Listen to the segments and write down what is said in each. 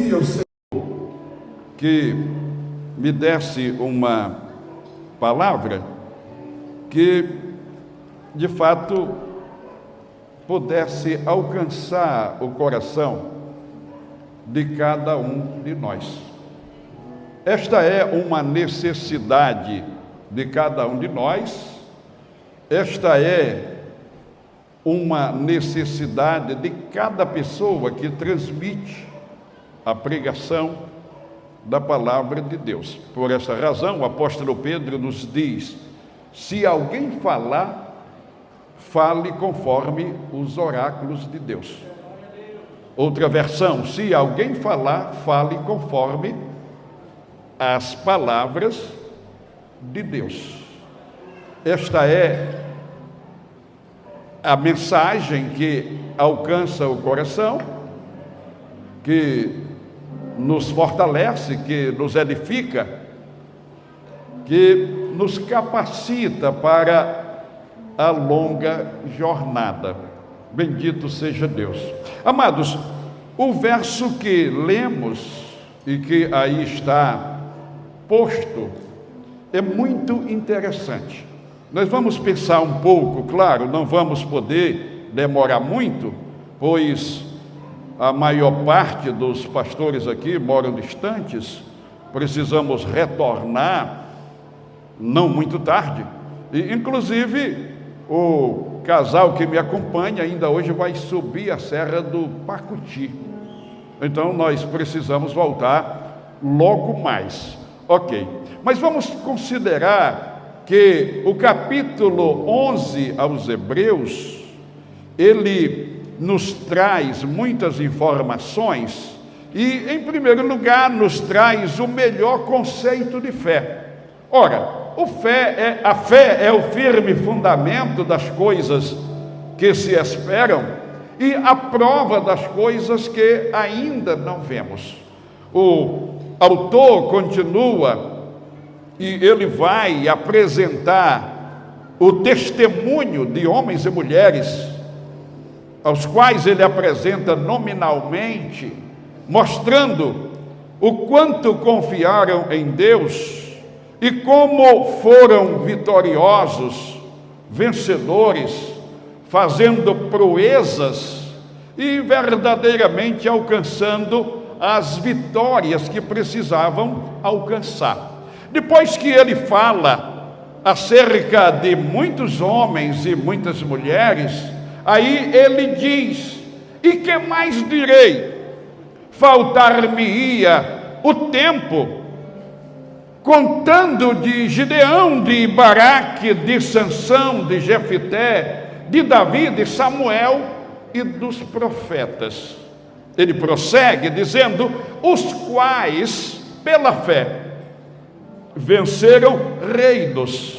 pedi ao Senhor que me desse uma palavra que, de fato, pudesse alcançar o coração de cada um de nós. Esta é uma necessidade de cada um de nós, esta é uma necessidade de cada pessoa que transmite a pregação da palavra de Deus. Por essa razão, o apóstolo Pedro nos diz: se alguém falar, fale conforme os oráculos de Deus. Outra versão: se alguém falar, fale conforme as palavras de Deus. Esta é a mensagem que alcança o coração, que nos fortalece, que nos edifica, que nos capacita para a longa jornada. Bendito seja Deus. Amados, o verso que lemos e que aí está posto é muito interessante. Nós vamos pensar um pouco, claro, não vamos poder demorar muito, pois a maior parte dos pastores aqui moram distantes, precisamos retornar não muito tarde. E, inclusive, o casal que me acompanha ainda hoje vai subir a Serra do Pacuti. Então, nós precisamos voltar logo mais. Ok, mas vamos considerar que o capítulo 11 aos Hebreus, ele nos traz muitas informações e, em primeiro lugar, nos traz o melhor conceito de fé. Ora, a fé é o firme fundamento das coisas que se esperam e a prova das coisas que ainda não vemos. O autor continua e ele vai apresentar o testemunho de homens e mulheres, aos quais ele apresenta nominalmente, mostrando o quanto confiaram em Deus e como foram vitoriosos, vencedores, fazendo proezas e verdadeiramente alcançando as vitórias que precisavam alcançar. Depois que ele fala acerca de muitos homens e muitas mulheres, aí ele diz: e que mais direi? Faltar-me-ia o tempo, contando de Gideão, de Baraque, de Sansão, de Jefité, de Davi, de Samuel e dos profetas. Ele prossegue dizendo: os quais, pela fé, venceram reinos,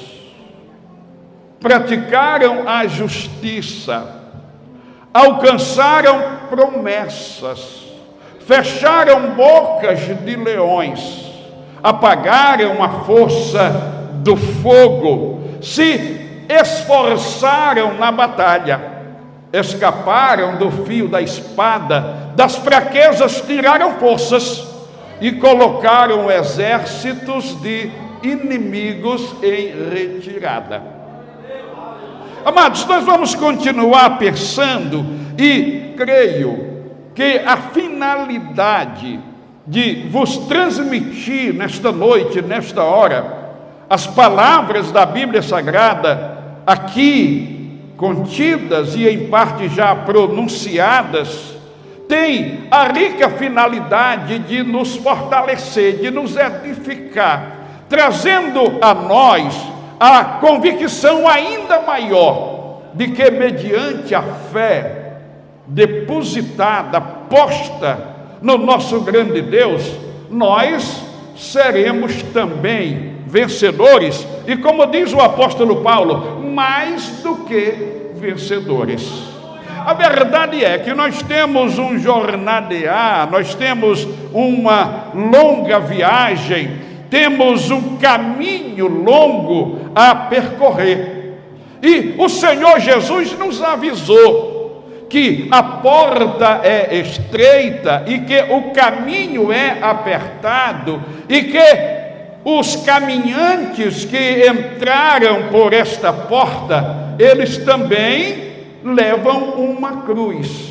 praticaram a justiça, alcançaram promessas, fecharam bocas de leões, apagaram a força do fogo, se esforçaram na batalha, escaparam do fio da espada, das fraquezas tiraram forças e colocaram exércitos de inimigos em retirada. Amados, nós vamos continuar pensando e creio que a finalidade de vos transmitir nesta noite, nesta hora, as palavras da Bíblia Sagrada aqui contidas e em parte já pronunciadas, tem a rica finalidade de nos fortalecer, de nos edificar, trazendo a nós a convicção ainda maior de que, mediante a fé depositada, posta no nosso grande Deus, nós seremos também vencedores, e como diz o apóstolo Paulo, mais do que vencedores. A verdade é que nós temos um jornadear, nós temos uma longa viagem, temos um caminho longo a percorrer. E o Senhor Jesus nos avisou que a porta é estreita e que o caminho é apertado e que os caminhantes que entraram por esta porta, eles também levam uma cruz.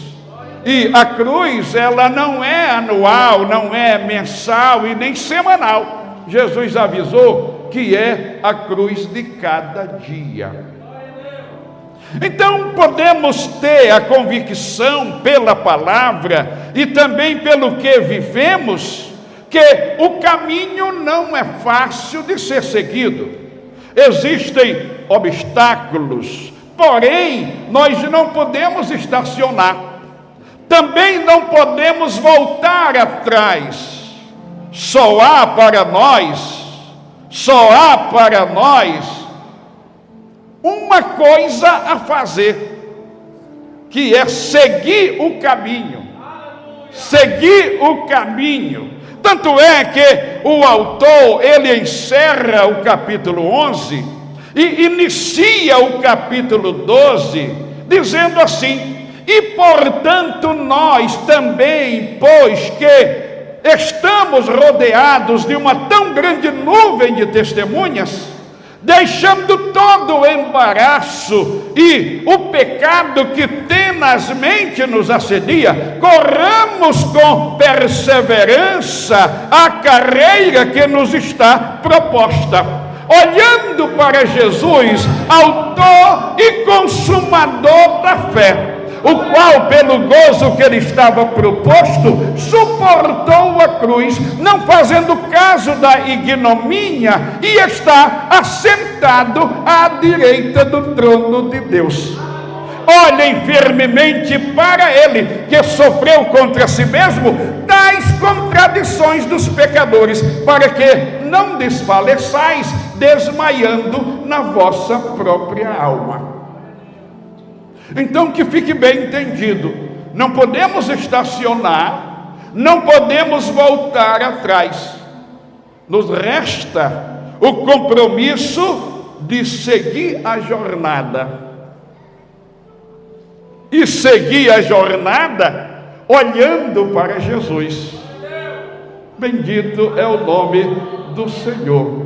E a cruz, ela não é anual, não é mensal e nem semanal. Jesus avisou que é a cruz de cada dia. Então podemos ter a convicção pela palavra e também pelo que vivemos, que o caminho não é fácil de ser seguido. Existem obstáculos, porém nós não podemos estacionar. Também não podemos voltar atrás. Só há para nós uma coisa a fazer, que é seguir o caminho. Seguir o caminho. Tanto é que o autor, ele encerra o capítulo 11 e inicia o capítulo 12, dizendo assim: e portanto nós também, pois que estamos rodeados de uma tão grande nuvem de testemunhas, deixando todo o embaraço e o pecado que tenazmente nos assedia, corramos com perseverança a carreira que nos está proposta, olhando para Jesus, autor e consumador da fé, o qual, pelo gozo que lhe estava proposto, suportou a cruz, não fazendo caso da ignomínia, e está assentado à direita do trono de Deus. Olhem firmemente para ele, que sofreu contra si mesmo tais contradições dos pecadores, para que não desfaleçais, desmaiando na vossa própria alma. Então, que fique bem entendido, não podemos estacionar, não podemos voltar atrás. Nos resta o compromisso de seguir a jornada. E seguir a jornada olhando para Jesus. Bendito é o nome do Senhor.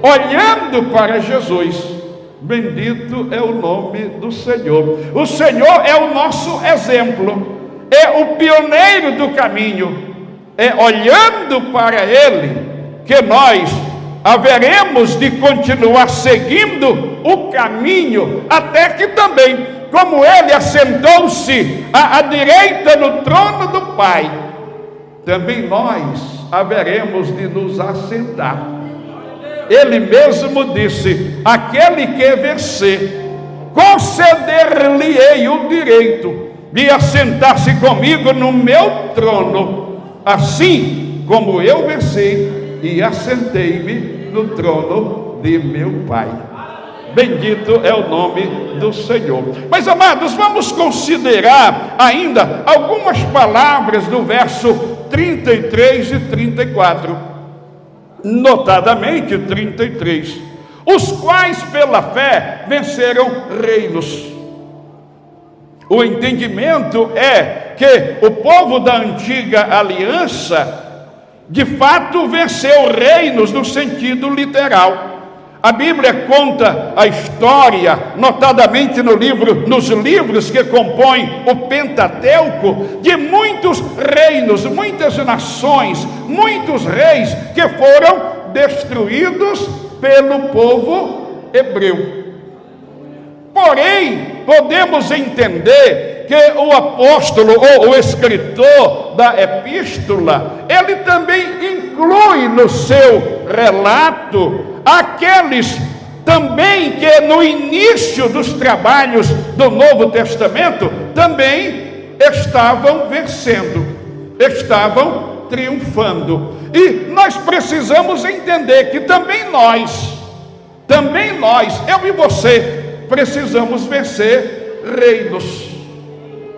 Olhando para Jesus. Bendito é o nome do Senhor. O Senhor é o nosso exemplo, é o pioneiro do caminho. É olhando para Ele que nós haveremos de continuar seguindo o caminho, até que também, como Ele assentou-se à direita no trono do Pai, também nós haveremos de nos assentar. Ele mesmo disse: aquele que vencer, conceder-lhe-ei o direito de assentar-se comigo no meu trono, assim como eu venci e assentei-me no trono de meu Pai. Bendito é o nome do Senhor. Mas, amados, vamos considerar ainda algumas palavras do verso 33 e 34. Notadamente 33, os quais pela fé venceram reinos. O entendimento é que o povo da antiga aliança, de fato, venceu reinos no sentido literal. A Bíblia conta a história, notadamente nos livros que compõem o Pentateuco, de muitos reinos, muitas nações, muitos reis que foram destruídos pelo povo hebreu. Porém, podemos entender que o apóstolo ou o escritor da epístola, ele também inclui no seu relato aqueles também que no início dos trabalhos do Novo Testamento também estavam vencendo, estavam triunfando. E nós precisamos entender que também nós, eu e você, precisamos vencer reinos.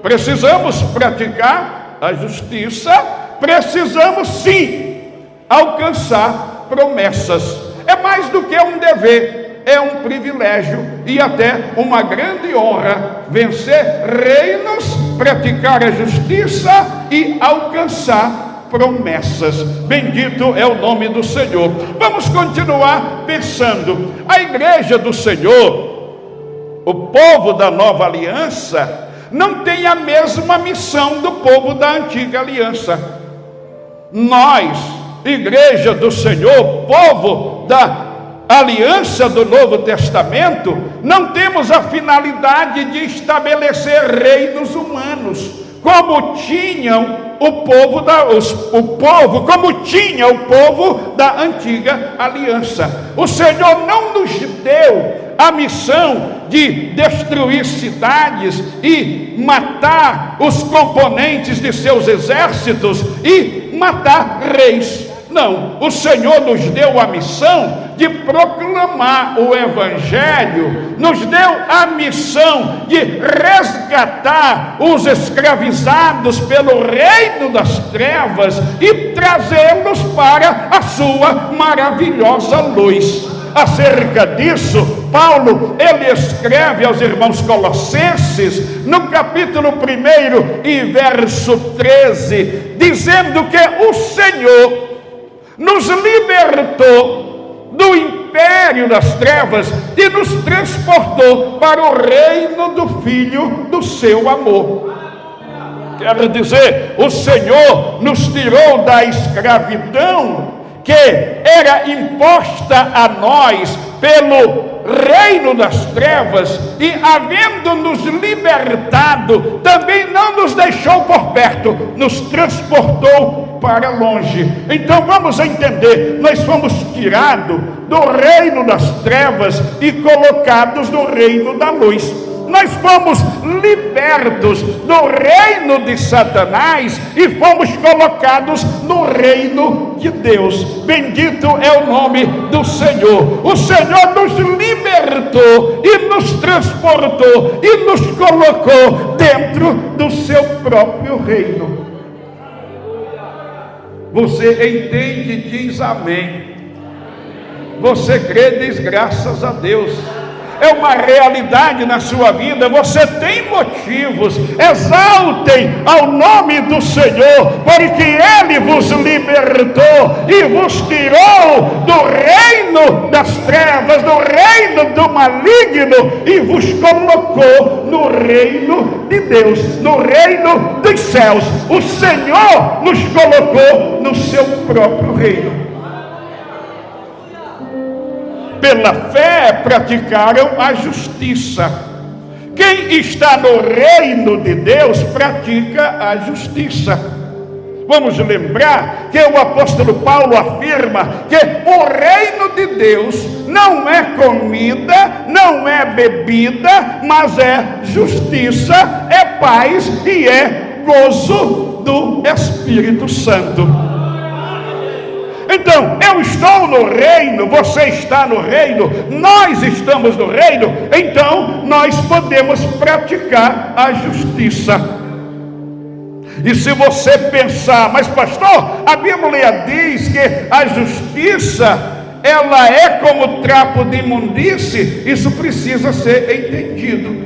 Precisamos praticar a justiça, precisamos sim alcançar promessas. É mais do que um dever, é um privilégio e até uma grande honra vencer reinos praticar a justiça e alcançar promessas. Bendito é o nome do Senhor. Vamos continuar pensando. A igreja do Senhor, o povo da nova aliança, não tem a mesma missão do povo da antiga aliança. Nós, igreja do Senhor, povo da aliança do Novo Testamento, não temos a finalidade de estabelecer reinos humanos, como tinham como tinha o povo da antiga aliança. O Senhor não nos deu a missão de destruir cidades e matar os componentes de seus exércitos e matar reis. Não, o Senhor nos deu a missão de proclamar o Evangelho, nos deu a missão de resgatar os escravizados pelo reino das trevas e trazê-los para a sua maravilhosa luz. Acerca disso, Paulo, ele escreve aos irmãos colossenses, no capítulo 1 e verso 13, dizendo que o Senhor nos libertou do império das trevas e nos transportou para o reino do Filho do seu amor. Quero dizer, o Senhor nos tirou da escravidão que era imposta a nós pelo reino das trevas, e havendo nos libertado, também não nos deixou por perto, nos transportou para longe. Então vamos entender, nós fomos tirados do reino das trevas e colocados no reino da luz. Nós fomos libertos do reino de Satanás e fomos colocados no reino de Deus. Bendito é o nome do Senhor. O Senhor nos libertou e nos transportou e nos colocou dentro do seu próprio reino. Você entende e diz amém. Você crê e diz graças a Deus. É uma realidade na sua vida. Você tem motivos. Exaltem ao nome do Senhor, porque Ele vos libertou e vos tirou do reino das trevas, do reino do maligno, e vos colocou no reino de Deus, no reino dos céus. O Senhor nos colocou no seu próprio reino. Pela fé praticaram a justiça. Quem está no reino de Deus pratica a justiça. Vamos lembrar que o apóstolo Paulo afirma que o reino de Deus não é comida, não é bebida, mas é justiça, é paz e é gozo do Espírito Santo. Então, eu estou no reino, você está no reino, nós estamos no reino, então nós podemos praticar a justiça. E se você pensar, mas pastor, a Bíblia diz que a justiça, ela é como trapo de imundície, isso precisa ser entendido.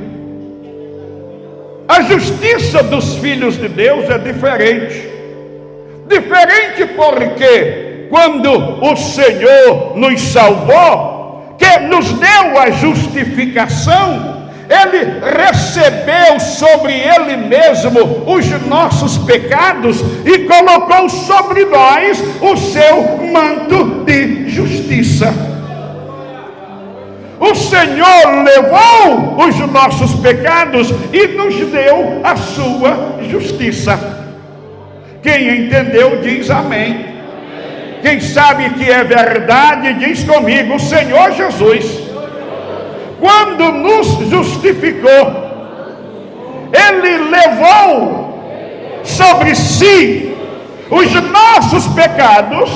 A justiça dos filhos de Deus é diferente. Diferente porque quando o Senhor nos salvou, que nos deu a justificação, Ele recebeu sobre Ele mesmo os nossos pecados e colocou sobre nós o seu manto de justiça. O Senhor levou os nossos pecados e nos deu a sua justiça. Quem entendeu diz amém. Quem sabe que é verdade, diz comigo: o Senhor Jesus, quando nos justificou, Ele levou sobre si os nossos pecados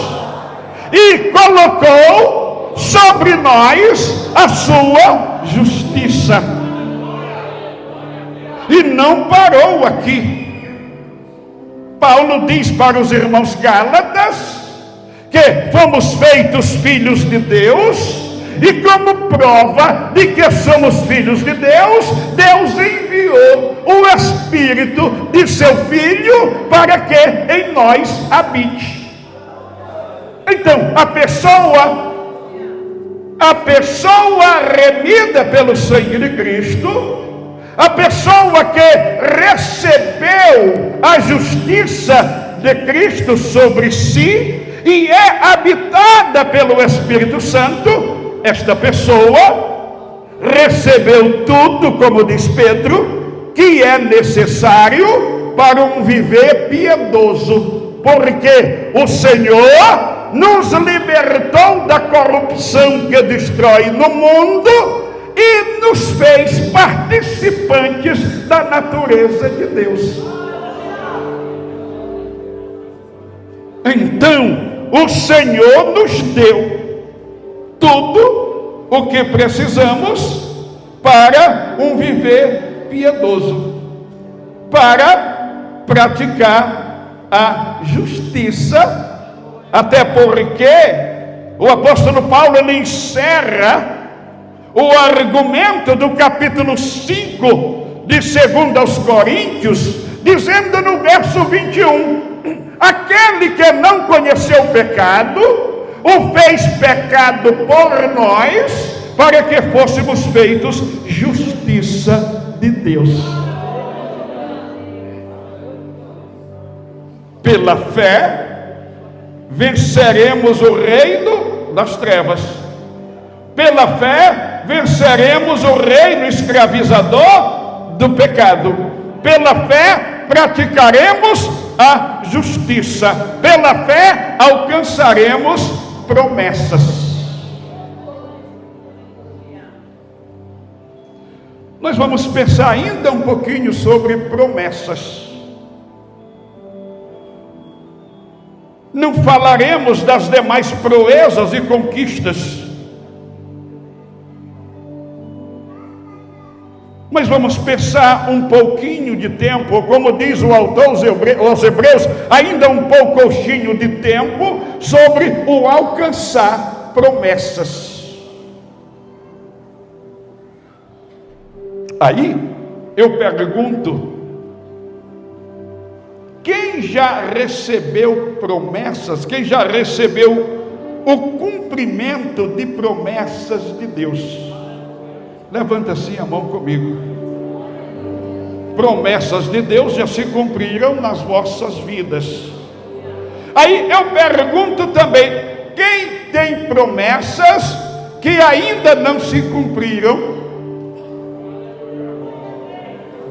e colocou sobre nós a sua justiça. E não parou aqui. Paulo diz para os irmãos Gálatas que fomos feitos filhos de Deus E como prova de que somos filhos de Deus, Deus enviou o Espírito de seu Filho para que em nós habite. Então, a pessoa remida pelo sangue de Cristo, a pessoa que recebeu a justiça de Cristo sobre si e é habitada pelo Espírito Santo, esta pessoa recebeu tudo, como diz Pedro, que é necessário para um viver piedoso, porque o Senhor nos libertou da corrupção que destrói no mundo e nos fez participantes da natureza de Deus. Então, o Senhor nos deu tudo o que precisamos para um viver piedoso, para praticar a justiça. Até porque o apóstolo Paulo ele encerra o argumento do capítulo 5 de 2 aos Coríntios, dizendo no verso 21, aquele que não conheceu o pecado, o fez pecado por nós, para que fôssemos feitos justiça de Deus. Pela fé, venceremos o reino das trevas. Pela fé, venceremos o reino escravizador do pecado. Pela fé, praticaremos a justiça. Pela fé, alcançaremos promessas. Nós vamos pensar ainda um pouquinho sobre promessas. Não falaremos das demais proezas e conquistas, mas vamos pensar um pouquinho de tempo, como diz o autor aos Hebreus, ainda um pouquinho de tempo, sobre o alcançar promessas. Aí eu pergunto, quem já recebeu promessas, quem já recebeu o cumprimento de promessas de Deus? Levanta assim a mão comigo. Promessas de Deus já se cumpriram nas vossas vidas. Aí eu pergunto também, quem tem promessas que ainda não se cumpriram?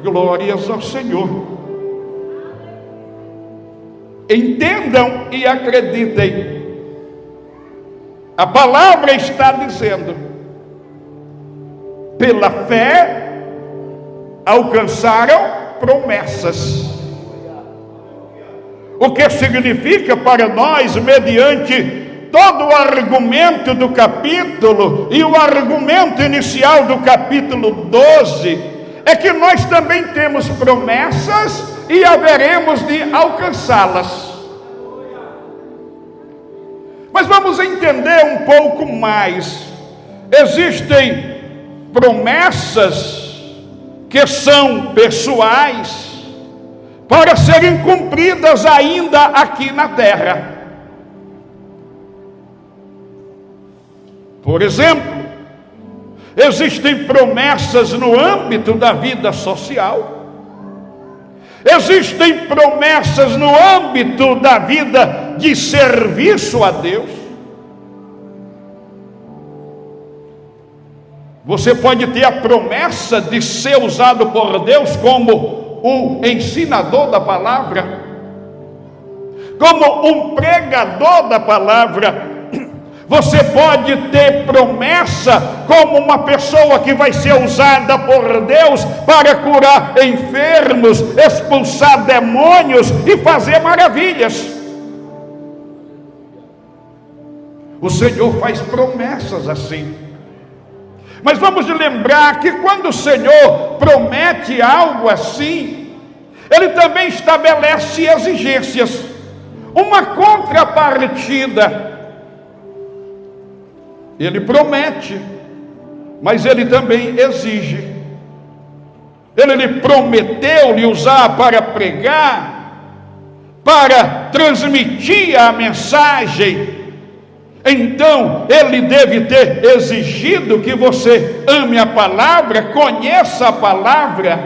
Glórias ao Senhor. Entendam e acreditem, a palavra está dizendo, pela fé alcançaram promessas, o que significa para nós, mediante todo o argumento do capítulo e o argumento inicial do capítulo 12, é que nós também temos promessas e haveremos de alcançá-las. Mas vamos entender um pouco mais. Existem promessas que são pessoais para serem cumpridas ainda aqui na terra. Por exemplo, existem promessas no âmbito da vida social. Existem promessas no âmbito da vida de serviço a Deus. Você pode ter a promessa de ser usado por Deus como um ensinador da palavra, como um pregador da palavra. Você pode ter promessa como uma pessoa que vai ser usada por Deus para curar enfermos, expulsar demônios e fazer maravilhas. O Senhor faz promessas assim. Mas vamos lembrar que quando o Senhor promete algo assim, Ele também estabelece exigências, uma contrapartida. Ele promete, mas ele também exige. Ele lhe prometeu lhe usar para pregar, para transmitir a mensagem. Então, ele deve ter exigido que você ame a palavra, conheça a palavra,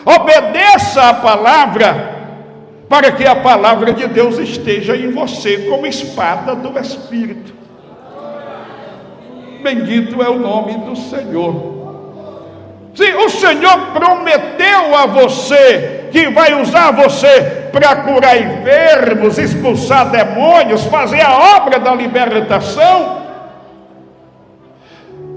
obedeça a palavra, para que a palavra de Deus esteja em você como espada do Espírito. Bendito é o nome do Senhor. Se o Senhor prometeu a você que vai usar você para curar enfermos, expulsar demônios, fazer a obra da libertação,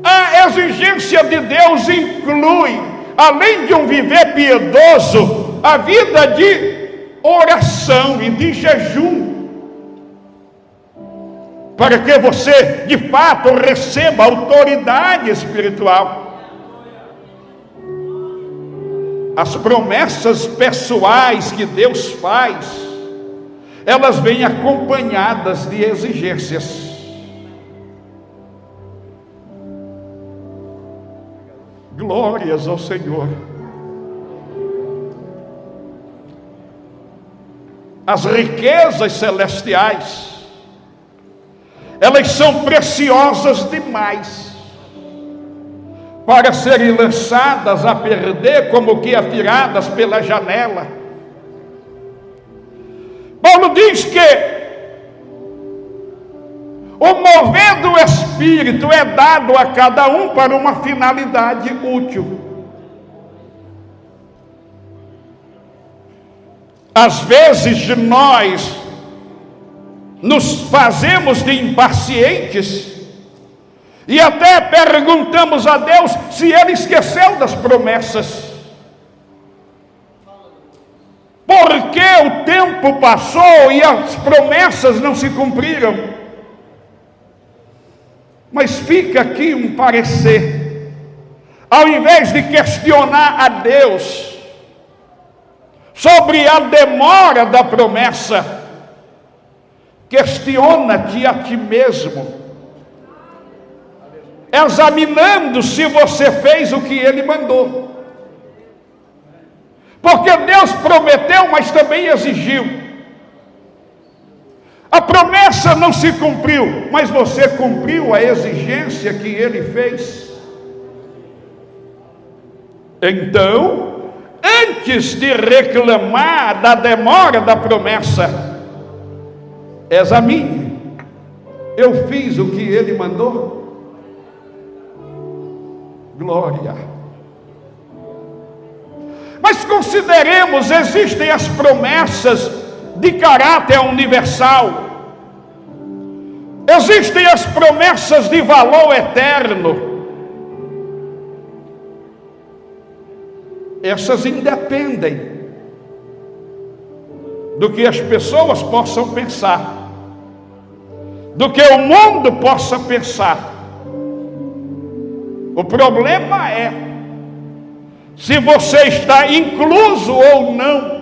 a exigência de Deus inclui, além de um viver piedoso, a vida de oração e de jejum, para que você de fato receba autoridade espiritual. As promessas pessoais que Deus faz, elas vêm acompanhadas de exigências. Glórias ao Senhor. As riquezas celestiais, elas são preciosas demais para serem lançadas a perder como que atiradas pela janela. Paulo diz que o mover do Espírito é dado a cada um para uma finalidade útil. Às vezes nós nos fazemos de impacientes e até perguntamos a Deus se Ele esqueceu das promessas. Porque o tempo passou e as promessas não se cumpriram. Mas fica aqui um parecer. Ao invés de questionar a Deus sobre a demora da promessa, questiona-te a ti mesmo, examinando se você fez o que Ele mandou. Porque Deus prometeu, mas também exigiu. A promessa não se cumpriu, mas você cumpriu a exigência que Ele fez. Então, antes de reclamar da demora da promessa, examine: eu fiz o que Ele mandou? Glória. Mas consideremos, existem as promessas de caráter universal, existem as promessas de valor eterno. Essas independem do que as pessoas possam pensar, do que o mundo possa pensar. O problema é se você está incluso ou não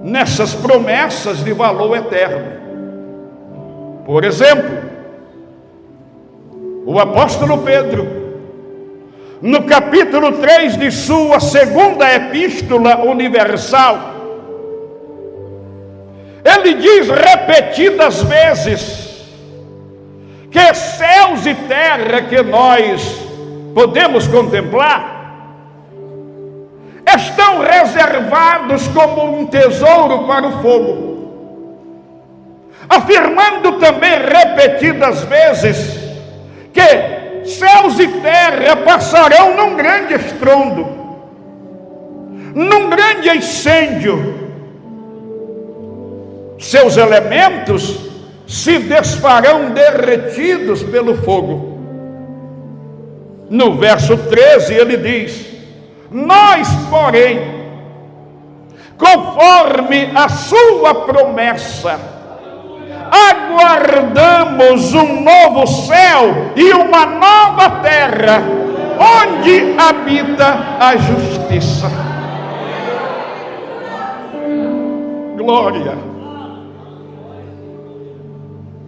nessas promessas de valor eterno. Por exemplo, o apóstolo Pedro, no capítulo 3 de sua segunda epístola universal, ele diz repetidas vezes que céus e terra que nós podemos contemplar estão reservados como um tesouro para o fogo, afirmando também repetidas vezes que céus e terra passarão num grande estrondo, num grande incêndio, seus elementos se desfarão derretidos pelo fogo. No verso 13 ele diz: nós, porém, conforme a sua promessa, aguardamos um novo céu e uma nova terra, onde habita a justiça. Glória.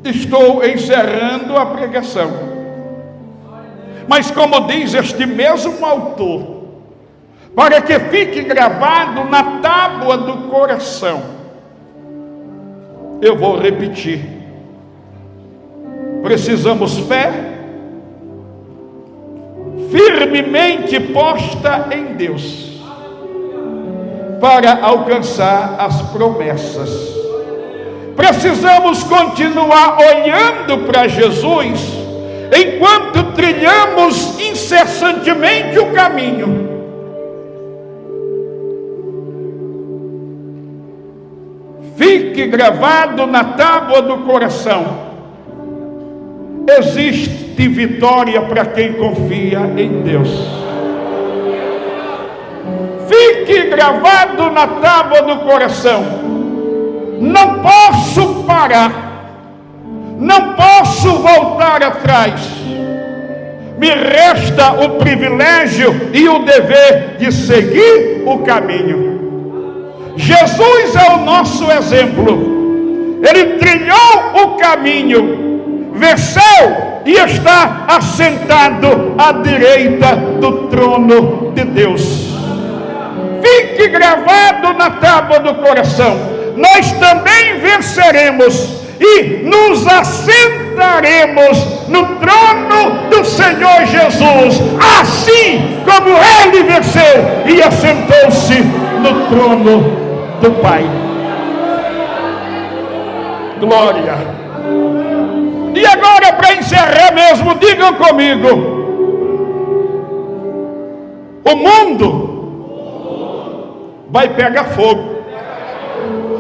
estou encerrando a pregação. Mas como diz este mesmo autor, para que fique gravado na tábua do coração, eu vou repetir. Precisamos fé firmemente posta em Deus para alcançar as promessas. Precisamos continuar olhando para Jesus enquanto trilhamos incessantemente o caminho. Fique gravado na tábua do coração: existe vitória para quem confia em Deus. Fique gravado na tábua do coração: não posso parar, não posso voltar atrás. Me resta o privilégio e o dever de seguir o caminho. Jesus é o nosso exemplo. Ele trilhou o caminho, venceu e está assentado à direita do trono de Deus. Fique gravado na tábua do coração: nós também venceremos e nos assentaremos no trono do Senhor Jesus, assim como ele venceu e assentou-se no trono do Pai. Glória. E agora, para encerrar mesmo, digam comigo: o mundo vai pegar fogo,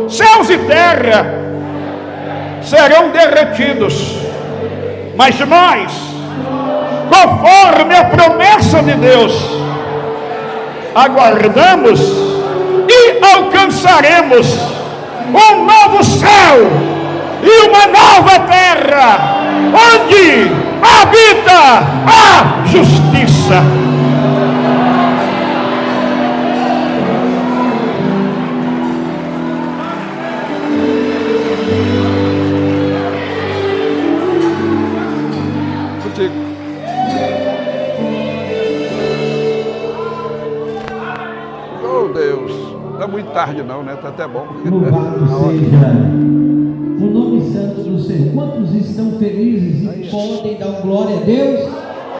céus e terra serão derretidos, mas nós, conforme a promessa de Deus, aguardamos e alcançaremos um novo céu e uma nova terra, onde habita a justiça. Oh Deus, não é muito tarde não, né? Tá até bom. Louvado seja o nome santo do Senhor. Quantos estão felizes e podem dar glória a Deus?